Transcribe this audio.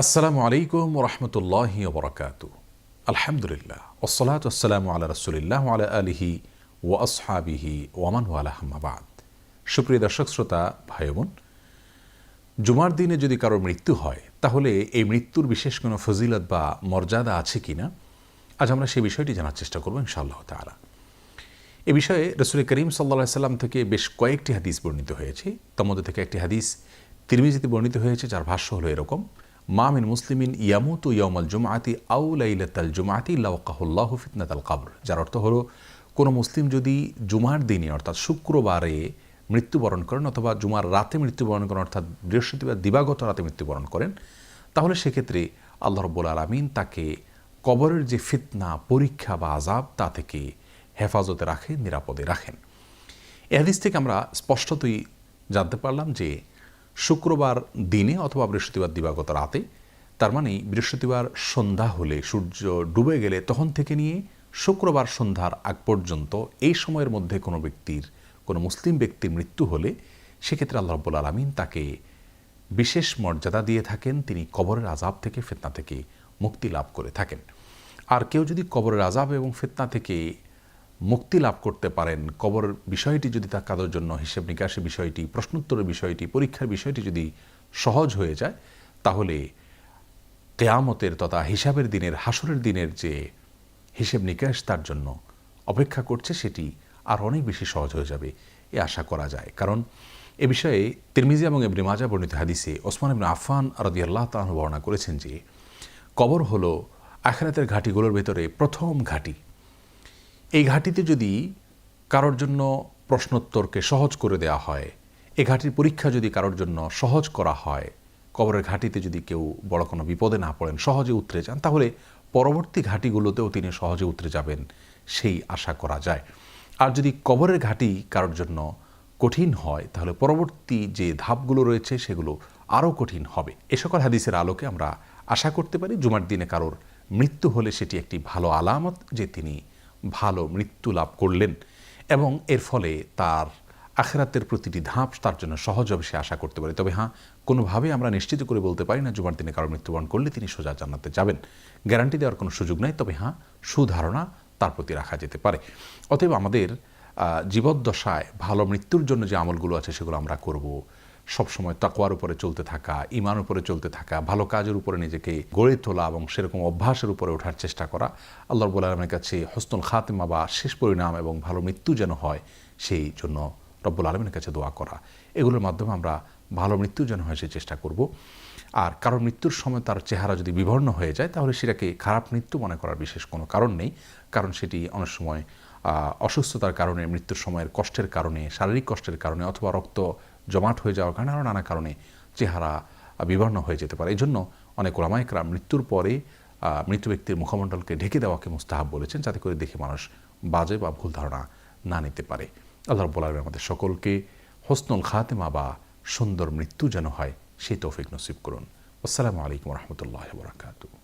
আসসালামু আলাইকুম ওরহমতুল্লাহি ওবরাকাতু। আলহামদুলিল্লাহ ওসসালাতু ওয়াসসালামু আলা রাসূলিল্লাহ ওয়া আলা আলিহি ওয়া আসহাবিহি ওয়া মান ওয়ালা, আম্মা বাদ। সুপ্রিয় দর্শক শ্রোতা ভাই বোন, জুমার দিনে যদি কারোর মৃত্যু হয় তাহলে এই মৃত্যুর বিশেষ কোনো ফজিলত বা মর্যাদা আছে কিনা, আজ আমরা সেই বিষয়টি জানার চেষ্টা করব ইনশাআল্লাহ তাআলা। এ বিষয়ে রাসূল করিম সাল্লাল্লাহু আলাইহি সাল্লাম থেকে বেশ কয়েকটি হাদিস বর্ণিত হয়েছে। তার মধ্যে থেকে একটি হাদিস তিরমিজিতে বর্ণিত হয়েছে, যার ভাষ্য হলো এরকম: মা মিন মুসলিমিন ইয়ামুতু ইয়াউমাল জুমআতি আও লাইলাতাল জুমআতি ইল্লা ওয়াকাহুল্লাহু ফিতনাতাল কবর। যার অর্থ হলো, কোনো মুসলিম যদি জুমার দিনে অর্থাৎ শুক্রবারে মৃত্যুবরণ করেন অথবা জুমার রাতে মৃত্যুবরণ করেন অর্থাৎ বৃহস্পতিবার দিবাগত রাতে মৃত্যুবরণ করেন, তাহলে সেক্ষেত্রে আল্লাহ রাব্বুল আলামিন তাকে কবরের যে ফিতনা, পরীক্ষা বা আযাব তা থেকে হেফাজতে রাখেন, নিরাপদে রাখেন। এ হাদিস থেকে আমরা স্পষ্টতই জানতে পারলাম যে শুক্রবার দিনে অথবা বৃহস্পতিবার দিবাগত রাতে, তার মানে বৃহস্পতিবার সন্ধ্যা হলে, সূর্য ডুবে গেলে তখন থেকে নিয়ে শুক্রবার সন্ধ্যার আগ পর্যন্ত এই সময়ের মধ্যে কোনো মুসলিম ব্যক্তির মৃত্যু হলে সেক্ষেত্রে আল্লাহ রাব্বুল আলামিন তাকে বিশেষ মর্যাদা দিয়ে থাকেন। তিনি কবরের আযাব থেকে, ফিতনা থেকে মুক্তি লাভ করে থাকেন। আর কেউ যদি কবরের আযাব এবং ফিতনা থেকে মুক্তি লাভ করতে পারেন, কবরের বিষয়টি যদি তার কারোর জন্য হিসেব নিকাশের বিষয়টি, প্রশ্নোত্তরের বিষয়টি, পরীক্ষার বিষয়টি যদি সহজ হয়ে যায়, তাহলে কিয়ামতের তথা হিসাবের দিনের, হাসরের দিনের যে হিসেব নিকাশ তার জন্য অপেক্ষা করছে, সেটি আর অনেক বেশি সহজ হয়ে যাবে এ আশা করা যায়। কারণ এ বিষয়ে তিরমিজি এবং ইবনে মাজাহ বর্ণিত হাদিসে ওসমান ইবনে আফফান রাদিয়াল্লাহু তাআলা আনহু বর্ণনা করেছেন যে কবর হলো আখিরাতের ঘাঁটিগুলোর ভেতরে প্রথম ঘাঁটি। এই ঘাঁটিতে যদি কারোর জন্য প্রশ্নোত্তরকে সহজ করে দেওয়া হয়, এই ঘাঁটির পরীক্ষা যদি কারোর জন্য সহজ করা হয়, কবরের ঘাঁটিতে যদি কেউ বড় কোনো বিপদে না পড়েন, সহজে উতরে যান, তাহলে পরবর্তী ঘাঁটিগুলোতেও তিনি সহজে উতরে যাবেন, সেই আশা করা যায়। আর যদি কবরের ঘাঁটি কারোর জন্য কঠিন হয়, তাহলে পরবর্তী যে ধাপগুলো রয়েছে সেগুলো আরও কঠিন হবে। এ সকল হাদিসের আলোকে আমরা আশা করতে পারি জুমার দিনে কারোর মৃত্যু হলে সেটি একটি ভালো আলামত যে তিনি ভালো মৃত্যু লাভ করলেন, এবং এর ফলে তার আখিরাতের প্রতিটি ধাপ তার জন্য সহজ হবে সে আশা করতে পারি। তবে হ্যাঁ, কোনোভাবে আমরা নিশ্চিত করে বলতে পারি না জুমার দিনে কারো মৃত্যুবরণ করলে তিনি সোজা জান্নাতে যাবেন, গ্যারান্টি দেওয়ার কোনো সুযোগ নাই। তবে হ্যাঁ, সুধারণা তার প্রতি রাখা যেতে পারে। অতএব আমাদের জীবদ্দশায় ভালো মৃত্যুর জন্য যে আমলগুলো আছে সেগুলো আমরা করব। সবসময় তাকওয়ার উপরে চলতে থাকা, ঈমানের উপরে চলতে থাকা, ভালো কাজের উপরে নিজেকে গড়ে তোলা এবং সেরকম অভ্যাসের উপরে ওঠার চেষ্টা করা, আল্লাহ রাব্বুল আলামিনের কাছে হুসনুল খাতিমা বা শেষ পরিণাম এবং ভালো মৃত্যু যেন হয় সেই জন্য রব্বুল আলামিনের কাছে দোয়া করা। এগুলোর মাধ্যমে আমরা ভালো মৃত্যু যেন হয় সেই চেষ্টা করব। আর কারোর মৃত্যুর সময় তার চেহারা যদি বিবর্ণ হয়ে যায়, তাহলে সেটাকে খারাপ মৃত্যু মনে করার বিশেষ কোনো কারণ নেই। কারণ সেটি অনেক সময় অসুস্থতার কারণে, মৃত্যুর সময়ের কষ্টের কারণে, শারীরিক কষ্টের কারণে অথবা রক্ত জমাট হয়ে যাওয়ার কারণে আরও নানা কারণে চেহারা বিবর্ণ হয়ে যেতে পারে। এই জন্য অনেক ওলামায়ে কেরাম মৃত্যুর পরে মৃত ব্যক্তির মুখমণ্ডলকে ঢেকে দেওয়াকে মুস্তাহাব বলেছেন, যাতে করে দেখে মানুষ বাজে বা ভুল ধারণা না নিতে পারে। আল্লাহ রাব্বুল আলামিন আমাদের সকলকে হুসনুল খাতিমা বা সুন্দর মৃত্যু যেন হয় সেই তৌফিক নসিব করুন। আসসালামু আলাইকুম ওয়া রাহমাতুল্লাহি ওয়া বারাকাতুহু।